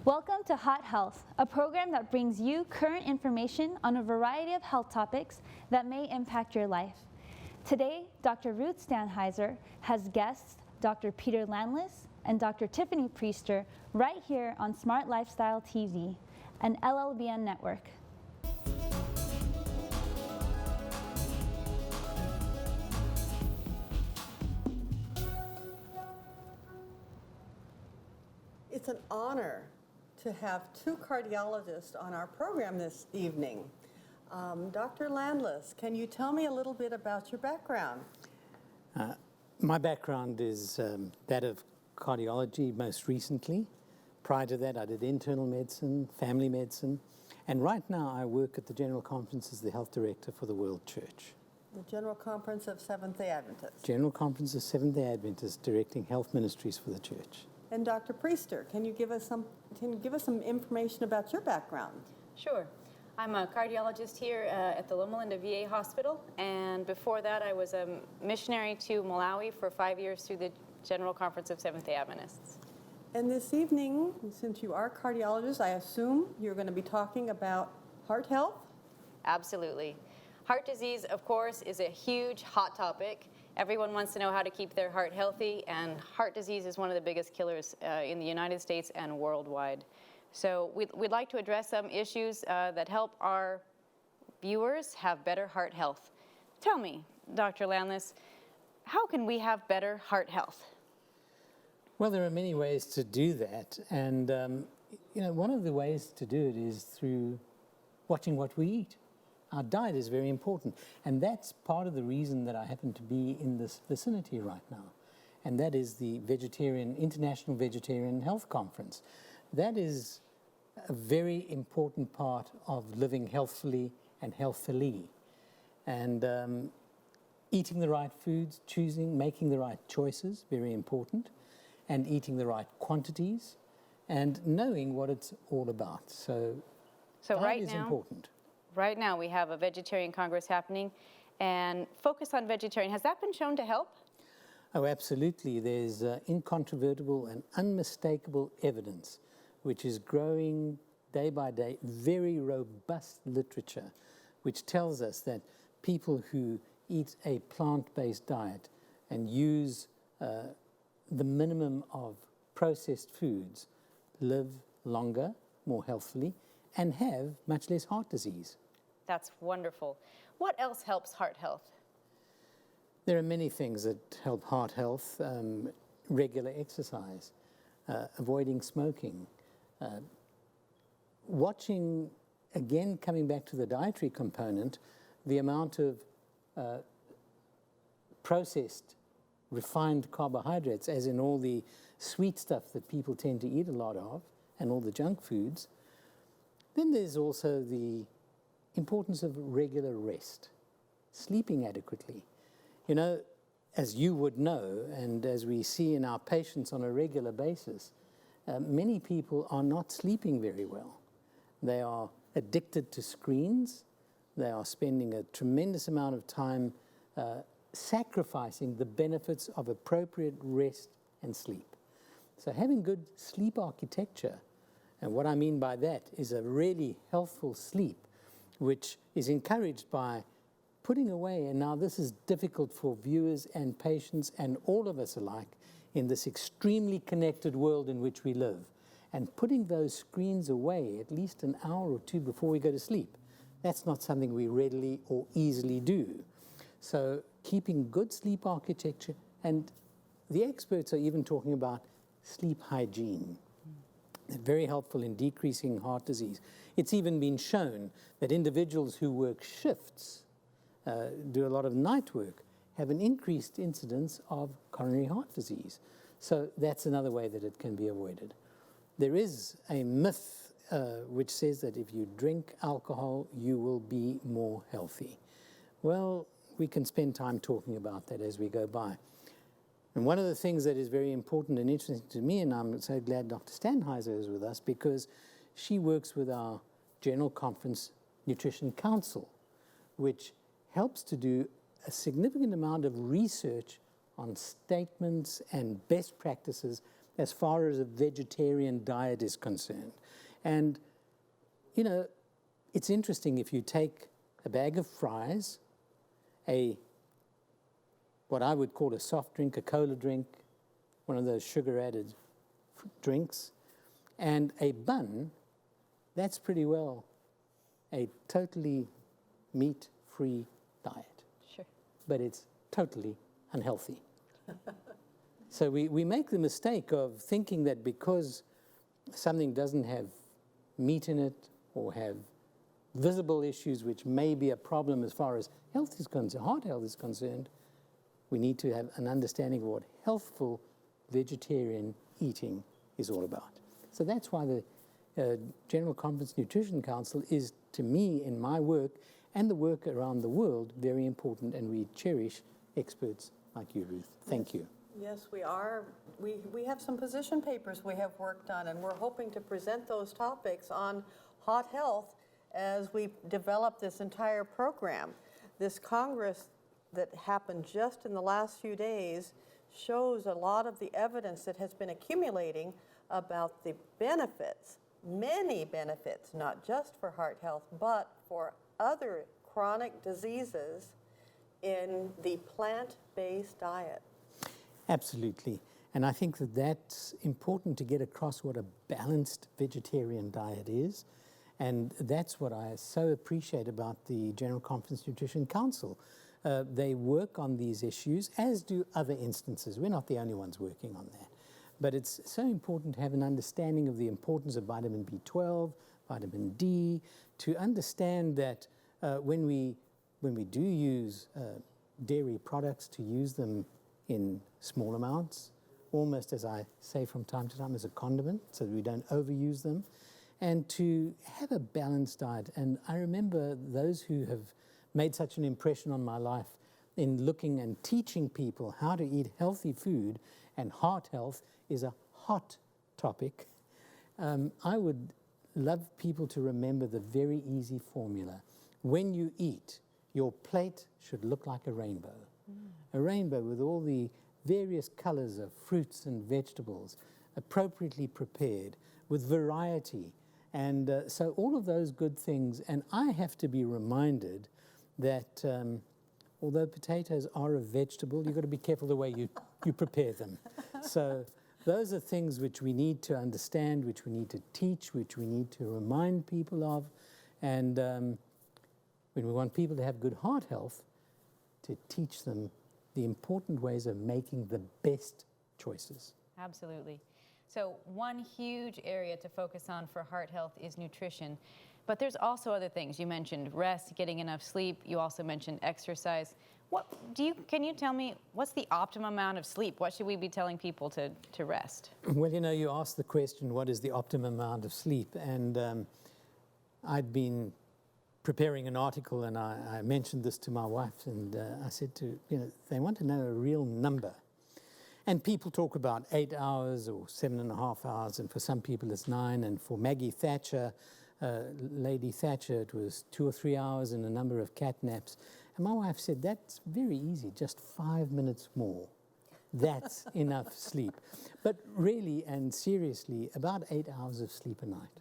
Welcome to Hot Health, a program that brings you current information on a variety of health topics that may impact your life. Today, Dr. Ruth Stanheiser has guests Dr. Peter Landless and Dr. Tiffany Priester right here on Smart Lifestyle TV, an LLBN network. It's an honor to have two cardiologists on our program this evening. Dr. Landless, can you tell me a little bit about your background? My background is that of cardiology most recently. Prior to that, I did internal medicine, family medicine, and right now I work at the General Conference as the Health Director for the World Church. The General Conference of Seventh-day Adventists. General Conference of Seventh-day Adventists, directing health ministries for the church. And Dr. Priester, can you give us some information about your background? Sure. I'm a cardiologist here at the Loma Linda VA Hospital, and before that I was a missionary to Malawi for 5 years through the General Conference of Seventh-day Adventists. And this evening, since you are cardiologists, I assume you're going to be talking about heart health? Absolutely. Heart disease, of course, is a huge hot topic. Everyone wants to know how to keep their heart healthy, and heart disease is one of the biggest killers in the United States and worldwide. So we'd like to address some issues that help our viewers have better heart health. Tell me, Dr. Landless, how can we have better heart health? Well, there are many ways to do that, and one of the ways to do it is through watching what we eat. Our diet is very important, and that's part of the reason that I happen to be in this vicinity right now, and that is the International Vegetarian Health Conference. That is a very important part of living healthfully and healthily, and eating the right foods, making the right choices, very important, and eating the right quantities, and knowing what it's all about. So diet is important. Right now we have a vegetarian congress happening, and focus on vegetarian. Has that been shown to help? Oh, absolutely. There's incontrovertible and unmistakable evidence, which is growing day by day, very robust literature, which tells us that people who eat a plant-based diet and use the minimum of processed foods live longer, more healthfully, and have much less heart disease. That's wonderful. What else helps heart health? There are many things that help heart health. Regular exercise, avoiding smoking, watching, again, coming back to the dietary component, the amount of processed, refined carbohydrates, as in all the sweet stuff that people tend to eat a lot of, and all the junk foods. Then there's also the importance of regular rest, sleeping adequately. You know, as you would know, and as we see in our patients on a regular basis, many people are not sleeping very well. They are addicted to screens. They are spending a tremendous amount of time sacrificing the benefits of appropriate rest and sleep. So having good sleep architecture, and what I mean by that is a really healthful sleep, which is encouraged by putting away, and now this is difficult for viewers and patients and all of us alike in this extremely connected world in which we live, and putting those screens away at least an hour or two before we go to sleep. That's not something we readily or easily do. So keeping good sleep architecture, and the experts are even talking about sleep hygiene. They're very helpful in decreasing heart disease. It's even been shown that individuals who work shifts, do a lot of night work, have an increased incidence of coronary heart disease. So that's another way that it can be avoided. There is a myth which says that if you drink alcohol, you will be more healthy. Well, we can spend time talking about that as we go by. And one of the things that is very important and interesting to me, and I'm so glad Dr. Stanheiser is with us, because she works with our General Conference Nutrition Council, which helps to do a significant amount of research on statements and best practices as far as a vegetarian diet is concerned. And, you know, it's interesting if you take a bag of fries, what I would call a soft drink, a cola drink, one of those sugar-added drinks, and a bun, that's pretty well a totally meat-free diet. Sure. But it's totally unhealthy. So we make the mistake of thinking that because something doesn't have meat in it or have visible issues which may be a problem as far as health is concerned, heart health is concerned, we need to have an understanding of what healthful vegetarian eating is all about. So that's why the General Conference Nutrition Council is, to me, in my work and the work around the world, very important, and we cherish experts like you, Ruth. Thank you. Yes, we are. We have some position papers we have worked on, and we're hoping to present those topics on heart health as we develop this entire program. This Congress that happened just in the last few days shows a lot of the evidence that has been accumulating about the benefits, many benefits, not just for heart health, but for other chronic diseases in the plant-based diet. Absolutely. And I think that that's important to get across what a balanced vegetarian diet is. And that's what I so appreciate about the General Conference Nutrition Council. They work on these issues, as do other instances. We're not the only ones working on that. But it's so important to have an understanding of the importance of vitamin B12, vitamin D, to understand that when we do use dairy products, to use them in small amounts, almost, as I say from time to time, as a condiment, so that we don't overuse them, and to have a balanced diet. And I remember those who have made such an impression on my life in looking and teaching people how to eat healthy food, and heart health is a hot topic. I would love people to remember the very easy formula. When you eat, your plate should look like a rainbow. A rainbow with all the various colors of fruits and vegetables, appropriately prepared, with variety. And so all of those good things. And I have to be reminded that although potatoes are a vegetable, you've got to be careful the way you prepare them. So those are things which we need to understand, which we need to teach, which we need to remind people of. And when we want people to have good heart health, to teach them the important ways of making the best choices. Absolutely. So one huge area to focus on for heart health is nutrition. But there's also other things. You mentioned rest, getting enough sleep. You also mentioned exercise. Can you tell me, what's the optimum amount of sleep? What should we be telling people to rest? Well, you know, you asked the question, what is the optimum amount of sleep? And I'd been preparing an article, and I mentioned this to my wife, and I said they want to know a real number. And people talk about 8 hours or 7.5 hours, and for some people it's 9, and for Maggie Thatcher, Lady Thatcher, it was 2 or 3 hours and a number of cat naps. And my wife said, that's very easy, just 5 minutes more. That's enough sleep. But really and seriously, about 8 hours of sleep a night.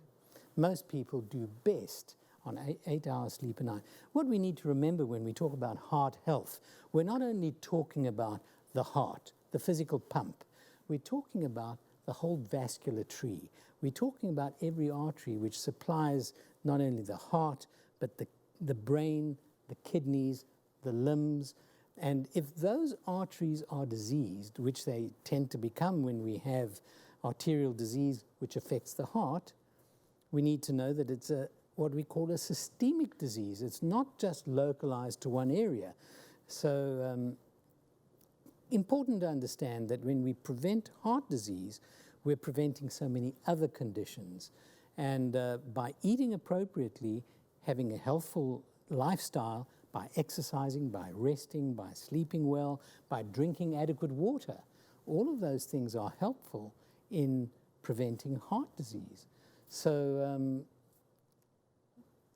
Most people do best on 8 hours sleep a night. What we need to remember when we talk about heart health, we're not only talking about the heart, the physical pump, we're talking about the whole vascular tree. We're talking about every artery which supplies not only the heart, but the brain, the kidneys, the limbs. And if those arteries are diseased, which they tend to become when we have arterial disease which affects the heart, we need to know that it's what we call a systemic disease. It's not just localized to one area. So important to understand that when we prevent heart disease, we're preventing so many other conditions. And by eating appropriately, having a healthful lifestyle, by exercising, by resting, by sleeping well, by drinking adequate water, all of those things are helpful in preventing heart disease. So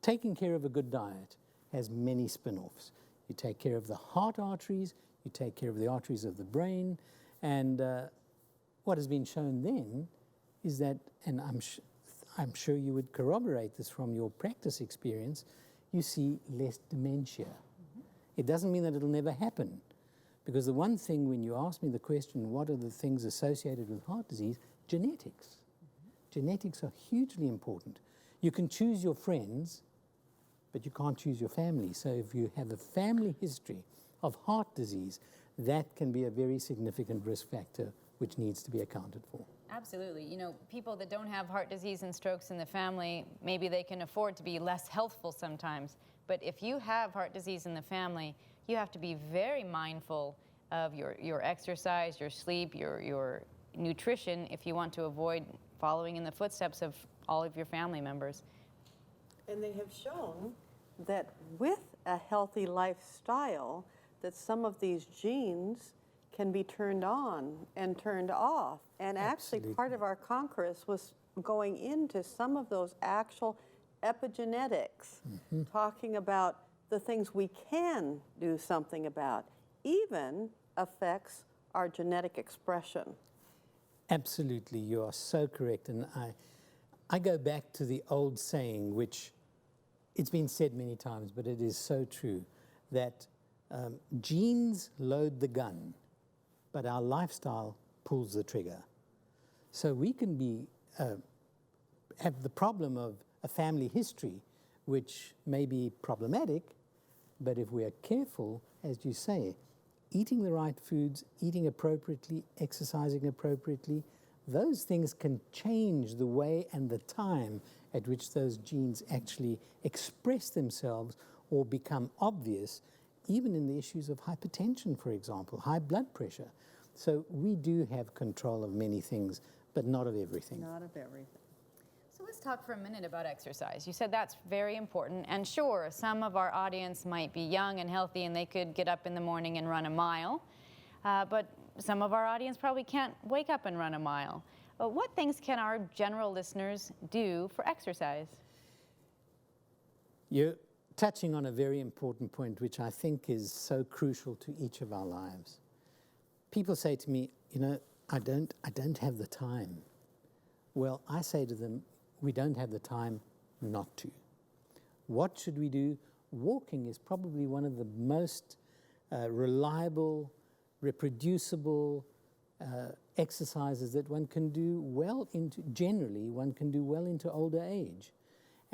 taking care of a good diet has many spin-offs. You take care of the heart arteries, you take care of the arteries of the brain, and what has been shown then is that, and I'm sure you would corroborate this from your practice experience, you see less dementia. It doesn't mean that it'll never happen, because the one thing when you ask me the question, what are the things associated with heart disease? Genetics. Genetics are hugely important. You can choose your friends, but you can't choose your family. So if you have a family history of heart disease, that can be a very significant risk factor which needs to be accounted for. Absolutely. You know, people that don't have heart disease and strokes in the family, maybe they can afford to be less healthful sometimes. But if you have heart disease in the family, you have to be very mindful of your exercise, your sleep, your nutrition, if you want to avoid following in the footsteps of all of your family members. And they have shown that with a healthy lifestyle, that some of these genes can be turned on and turned off. And actually part of our congress was going into some of those actual epigenetics, talking about the things we can do something about, even affects our genetic expression. Absolutely, you are so correct. And I go back to the old saying, which it's been said many times, but it is so true, that genes load the gun, but our lifestyle pulls the trigger. So we can be have the problem of a family history, which may be problematic, but if we are careful, as you say, eating the right foods, eating appropriately, exercising appropriately, those things can change the way and the time at which those genes actually express themselves or become obvious, even in the issues of hypertension, for example, high blood pressure. So we do have control of many things, but not of everything. Not of everything. So let's talk for a minute about exercise. You said that's very important, and sure, some of our audience might be young and healthy and they could get up in the morning and run a mile, but some of our audience probably can't wake up and run a mile. What things can our general listeners do for exercise? You're touching on a very important point, which I think is so crucial to each of our lives. People say to me, you know, I don't have the time. Well, I say to them, we don't have the time not to. What should we do? Walking is probably one of the most reliable, reproducible exercises that one can do well into, generally, one can do well into older age.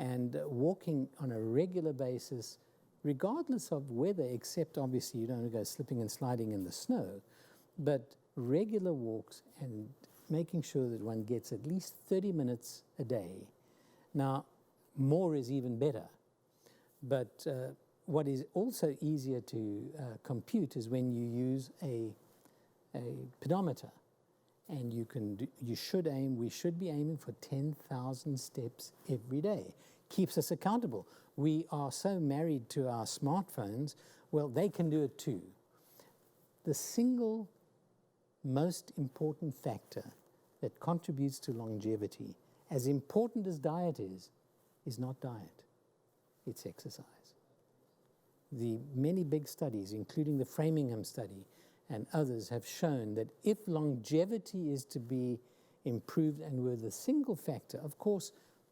And walking on a regular basis, regardless of weather, except obviously you don't want to go slipping and sliding in the snow, but regular walks and making sure that one gets at least 30 minutes a day. Now, more is even better. But what is also easier to compute is when you use a pedometer. And we should be aiming for 10,000 steps every day. Keeps us accountable. We are so married to our smartphones, well, they can do it too. The single most important factor that contributes to longevity, as important as diet is not diet, it's exercise. The many big studies, including the Framingham study and others, have shown that if longevity is to be improved, and with a single factor, of course,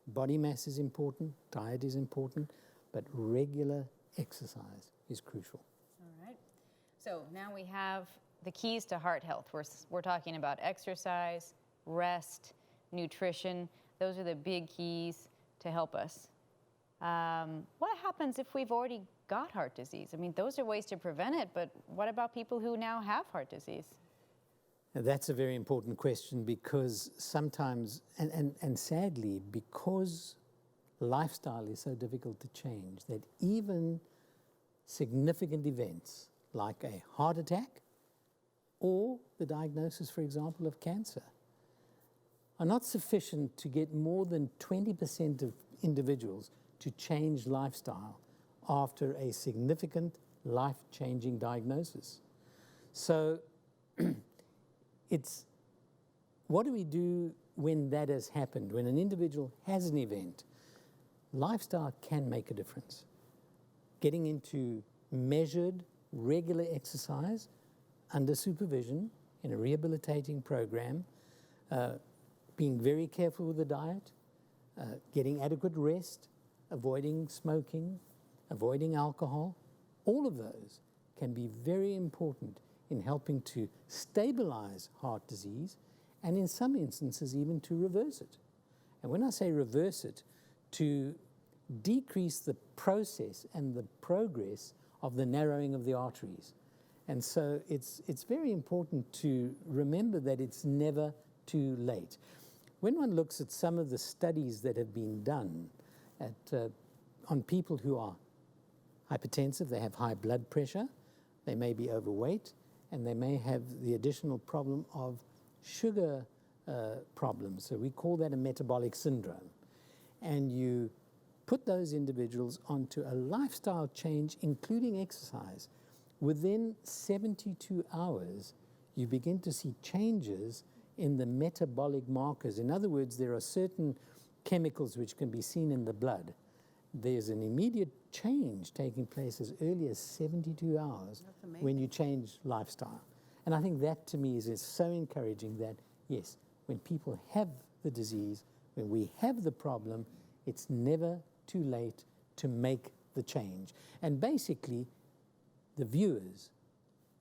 body mass is important, diet is important, but regular exercise is crucial. All right. So now we have the keys to heart health. We're talking about exercise, rest, nutrition. Those are the big keys to help us. What happens if we've already got heart disease? I mean, those are ways to prevent it, but what about people who now have heart disease? That's a very important question, because sometimes, and sadly, because lifestyle is so difficult to change, that even significant events like a heart attack or the diagnosis, for example, of cancer, are not sufficient to get more than 20% of individuals to change lifestyle after a significant life-changing diagnosis. So it's, what do we do when that has happened, when an individual has an event? Lifestyle can make a difference. Getting into measured, regular exercise under supervision in a rehabilitating program, being very careful with the diet, getting adequate rest, avoiding smoking, avoiding alcohol, all of those can be very important in helping to stabilize heart disease and in some instances even to reverse it. And when I say reverse it, to decrease the process and the progress of the narrowing of the arteries. And so it's very important to remember that it's never too late. When one looks at some of the studies that have been done on people who are hypertensive, they have high blood pressure, they may be overweight, and they may have the additional problem of sugar problems. So we call that a metabolic syndrome. And you put those individuals onto a lifestyle change, including exercise. Within 72 hours, you begin to see changes in the metabolic markers. In other words, there are certain chemicals which can be seen in the blood. There's an immediate change taking place as early as 72 hours when you change lifestyle. And I think that to me is so encouraging that, yes, when people have the disease, when we have the problem, it's never too late to make the change. And basically, the viewers,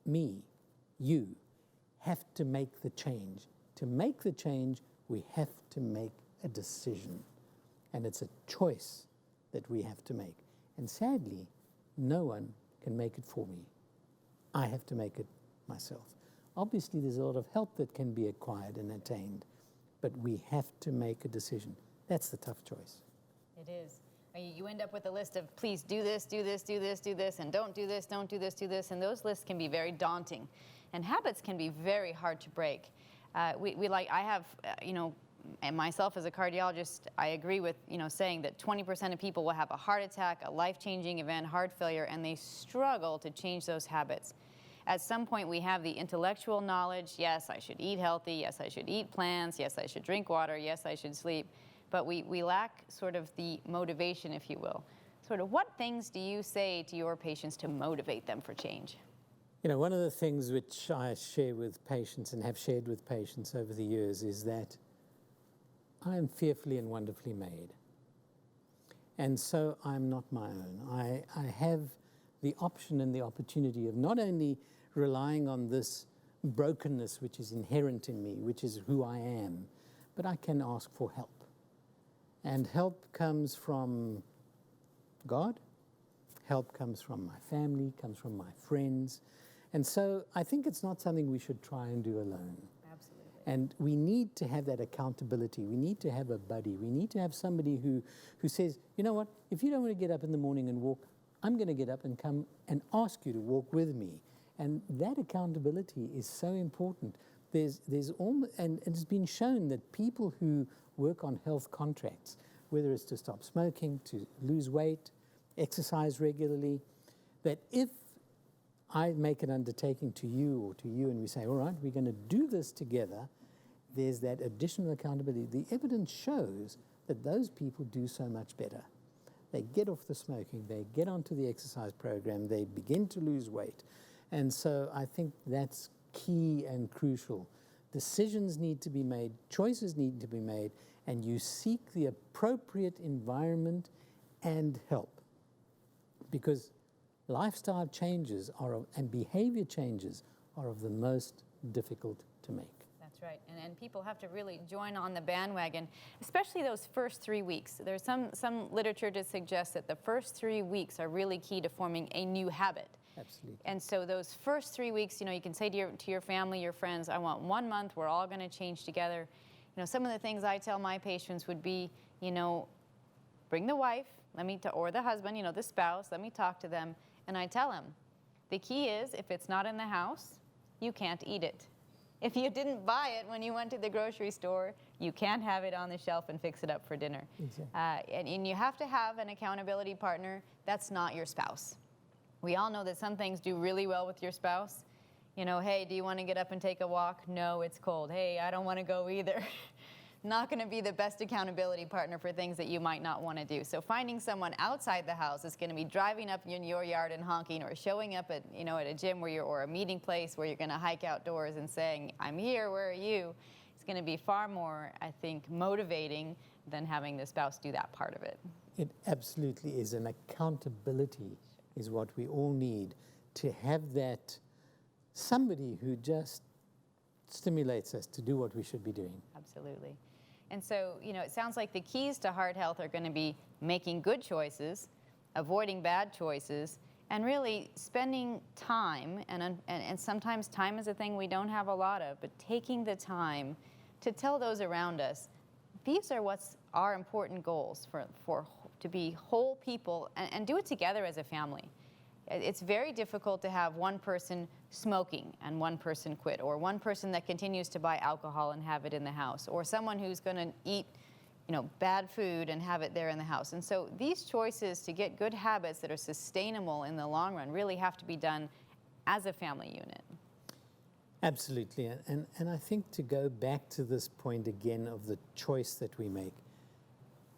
me, you, have to make the change. To make the change, we have to make a decision. And it's a choice that we have to make. And sadly, no one can make it for me. I have to make it myself. Obviously, there's a lot of help that can be acquired and attained, but we have to make a decision. That's the tough choice. It is. You end up with a list of please do this, do this, do this, do this, and don't do this, don't do this, do this, and those lists can be very daunting. And habits can be very hard to break. And myself as a cardiologist, I agree with, saying that 20% of people will have a heart attack, a life-changing event, heart failure, and they struggle to change those habits. At some point, we have the intellectual knowledge. Yes, I should eat healthy. Yes, I should eat plants. Yes, I should drink water. Yes, I should sleep. But we lack sort of the motivation, if you will. Sort of what things do you say to your patients to motivate them for change? One of the things which I share with patients and have shared with patients over the years is that I am fearfully and wonderfully made. And so I'm not my own. I have the option and the opportunity of not only relying on this brokenness which is inherent in me, which is who I am, but I can ask for help. And help comes from God, help comes from my family, comes from my friends. And so I think it's not something we should try and do alone. Absolutely. And we need to have that accountability. We need to have a buddy. We need to have somebody who says, you know what, if you don't want to get up in the morning and walk, I'm going to get up and come and ask you to walk with me. And that accountability is so important. And it's been shown that people who work on health contracts, whether it's to stop smoking, to lose weight, exercise regularly, that if I make an undertaking to you or to you and we say, all right, we're going to do this together, there's that additional accountability. The evidence shows that those people do so much better. They get off the smoking, they get onto the exercise program, they begin to lose weight. And so I think that's key and crucial. Decisions need to be made, choices need to be made, and you seek the appropriate environment and help. Because lifestyle changes and behavior changes are of the most difficult to make. That's right, and people have to really join on the bandwagon, especially those first 3 weeks. There's some literature to suggest that the first 3 weeks are really key to forming a new habit. Absolutely. And so those first 3 weeks, you can say to your family, your friends, I want 1 month, we're all going to change together. Some of the things I tell my patients would be, bring the wife, or the husband, the spouse, let me talk to them. And I tell them, the key is if it's not in the house, you can't eat it. If you didn't buy it when you went to the grocery store, you can't have it on the shelf and fix it up for dinner. Exactly. And you have to have an accountability partner that's not your spouse. We all know that some things do really well with your spouse. Hey, do you want to get up and take a walk? No, it's cold. Hey, I don't want to go either. Not going to be the best accountability partner for things that you might not want to do. So finding someone outside the house is going to be driving up in your yard and honking, or showing up at at a gym or a meeting place where you're going to hike outdoors and saying, I'm here, where are you? it's going to be far more, I think, motivating than having the spouse do that part of it. It absolutely is. And accountability is what we all need, to have that somebody who just stimulates us to do what we should be doing. Absolutely. And so, you know, it sounds like the keys to heart health are going to be making good choices, avoiding bad choices, and really spending time, and sometimes time is a thing we don't have a lot of, but taking the time to tell those around us, these are what's our important goals to be whole people, and do it together as a family. It's very difficult to have one person smoking and one person quit, or one person that continues to buy alcohol and have it in the house, or someone who's going to eat, you know, bad food and have it there in the house. And so these choices to get good habits that are sustainable in the long run really have to be done as a family unit. Absolutely. And I think, to go back to this point again of the choice that we make,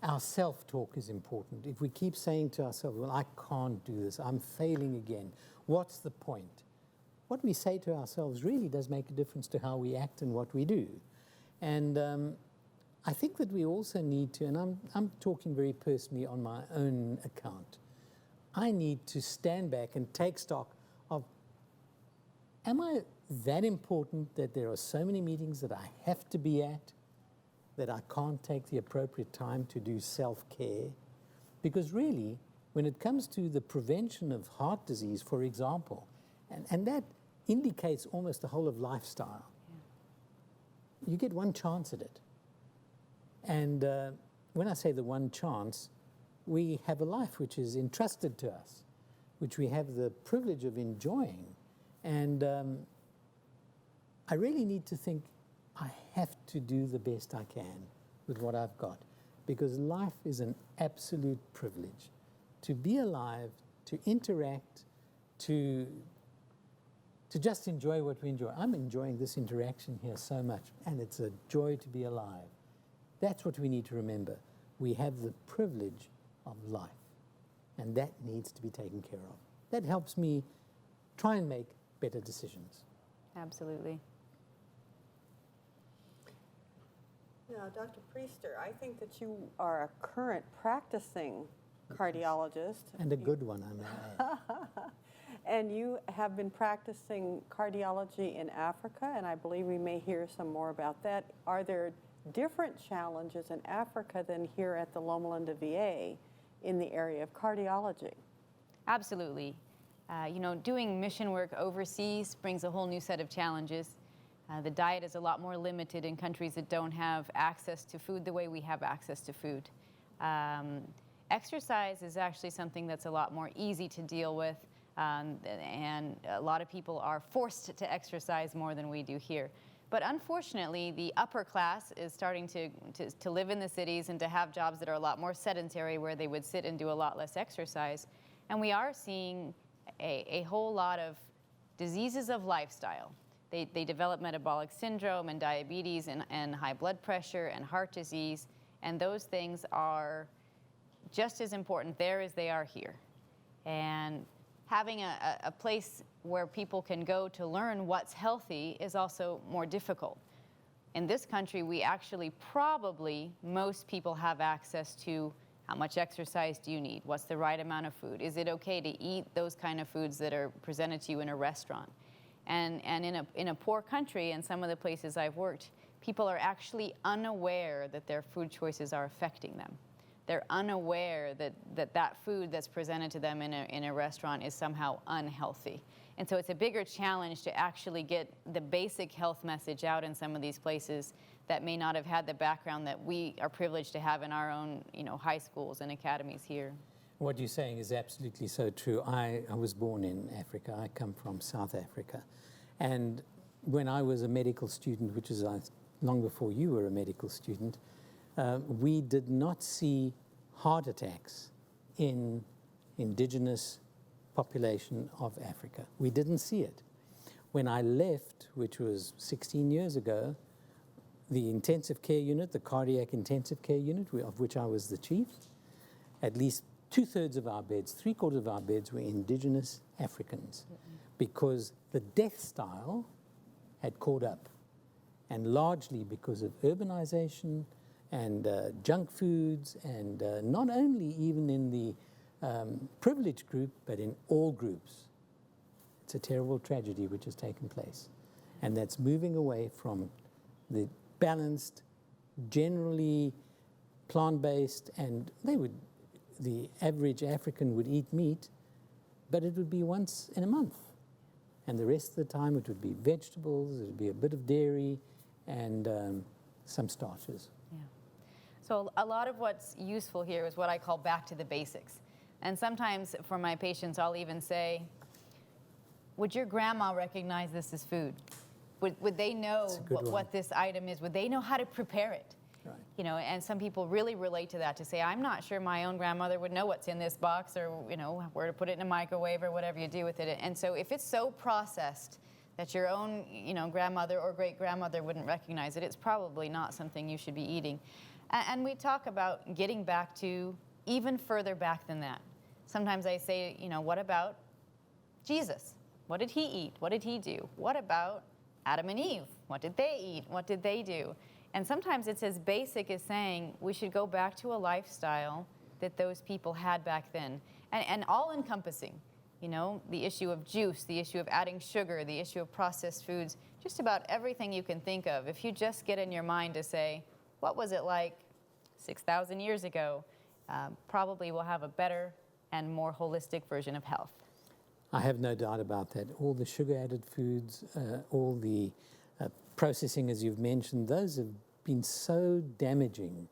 our self-talk is important. If we keep saying to ourselves, well, I can't do this, I'm failing again, what's the point? What we say to ourselves really does make a difference to how we act and what we do. And I think that we also need to, and I'm talking very personally on my own account, I need to stand back and take stock of, am I that important that there are so many meetings that I have to be at, that I can't take the appropriate time to do self-care? Because really, when it comes to the prevention of heart disease, for example, and that indicates almost the whole of lifestyle, you get one chance at it. And when I say the one chance, we have a life which is entrusted to us, which we have the privilege of enjoying. And I really need to think, I have to do the best I can with what I've got, because life is an absolute privilege. To be alive, to interact, to just enjoy what we enjoy. I'm enjoying this interaction here so much, and it's a joy to be alive. That's what we need to remember. We have the privilege of life, and that needs to be taken care of. That helps me try and make better decisions. Absolutely. Now, Dr. Priester, I think that you are a current practicing cardiologist. And a good one, I may add. And you have been practicing cardiology in Africa, and I believe we may hear some more about that. Are there different challenges in Africa than here at the Loma Linda VA in the area of cardiology? Absolutely. You know, doing mission work overseas brings a whole new set of challenges. The diet is a lot more limited in countries that don't have access to food the way we have access to food. Exercise is actually something that's a lot more easy to deal with, and a lot of people are forced to exercise more than we do here. But unfortunately, the upper class is starting to live in the cities and to have jobs that are a lot more sedentary, where they would sit and do a lot less exercise. And we are seeing a whole lot of diseases of lifestyle. They develop metabolic syndrome and diabetes and high blood pressure and heart disease, and those things are just as important there as they are here. And having a place where people can go to learn what's healthy is also more difficult. In this country, we actually probably, most people have access to how much exercise do you need? What's the right amount of food? Is it okay to eat those kind of foods that are presented to you in a restaurant? And in a poor country, in some of the places I've worked, people are actually unaware that their food choices are affecting them. They're unaware that food that's presented to them in a restaurant is somehow unhealthy. And so it's a bigger challenge to actually get the basic health message out in some of these places that may not have had the background that we are privileged to have in our own, high schools and academies here. What you're saying is absolutely so true. I was born in Africa. I come from South Africa. And when I was a medical student, which is long before you were a medical student, we did not see heart attacks in indigenous population of Africa. We didn't see it. When I left, which was 16 years ago, the intensive care unit, the cardiac intensive care unit, of which I was the chief, at least 2/3 of our beds, 3/4 of our beds were indigenous Africans, because the death style had caught up. and largely because of urbanization and junk foods, and not only even in the privileged group, but in all groups. It's a terrible tragedy which has taken place. And that's moving away from the balanced, generally plant-based, and the average African would eat meat, but it would be once in a month. And the rest of the time it would be vegetables, it would be a bit of dairy, and some starches. Yeah. So a lot of what's useful here is what I call back to the basics. And sometimes for my patients, I'll even say, would your grandma recognize this as food? Would they know what this item is? Would they know how to prepare it? Right. You know, and some people really relate to that, to say, I'm not sure my own grandmother would know what's in this box, or, you know, where to put it in a microwave, or whatever you do with it. And so if it's so processed that your own, you know, grandmother or great-grandmother wouldn't recognize it, it's probably not something you should be eating. And we talk about getting back to even further back than that. Sometimes I say, you know, what about Jesus? What did he eat? What did he do? What about Adam and Eve? What did they eat? What did they do? And sometimes it's as basic as saying we should go back to a lifestyle that those people had back then. And all-encompassing, you know, the issue of juice, the issue of adding sugar, the issue of processed foods, just about everything you can think of. If you just get in your mind to say, what was it like 6,000 years ago? Probably we'll have a better and more holistic version of health. I have no doubt about that. All the sugar-added foods, all the processing, as you've mentioned, those have been so damaging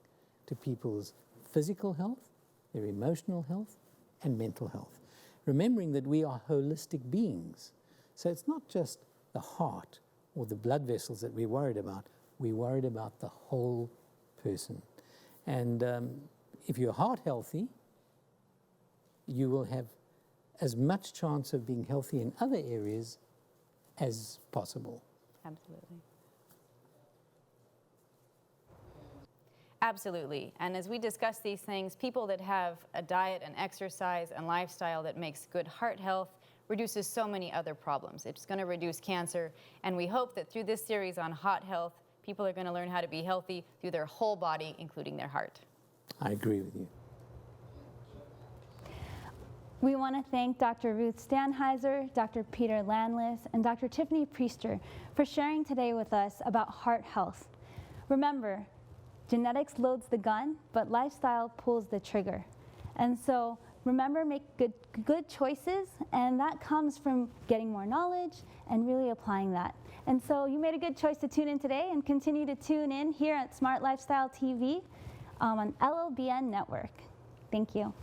to people's physical health, their emotional health, and mental health. Remembering that we are holistic beings. So it's not just the heart or the blood vessels that we're worried about the whole person. And if you're heart healthy, you will have as much chance of being healthy in other areas as possible. Absolutely. Absolutely. And as we discuss these things, people that have a diet and exercise and lifestyle that makes good heart health reduces so many other problems. It's going to reduce cancer. And we hope that through this series on heart health, people are going to learn how to be healthy through their whole body, including their heart. I agree with you. We want to thank Dr. Ruth Standheiser, Dr. Peter Landless, and Dr. Tiffany Priester for sharing today with us about heart health. Remember, genetics loads the gun, but lifestyle pulls the trigger. And so remember, make good choices, and that comes from getting more knowledge and really applying that. And so you made a good choice to tune in today, and continue to tune in here at Smart Lifestyle TV on LLBN Network. Thank you.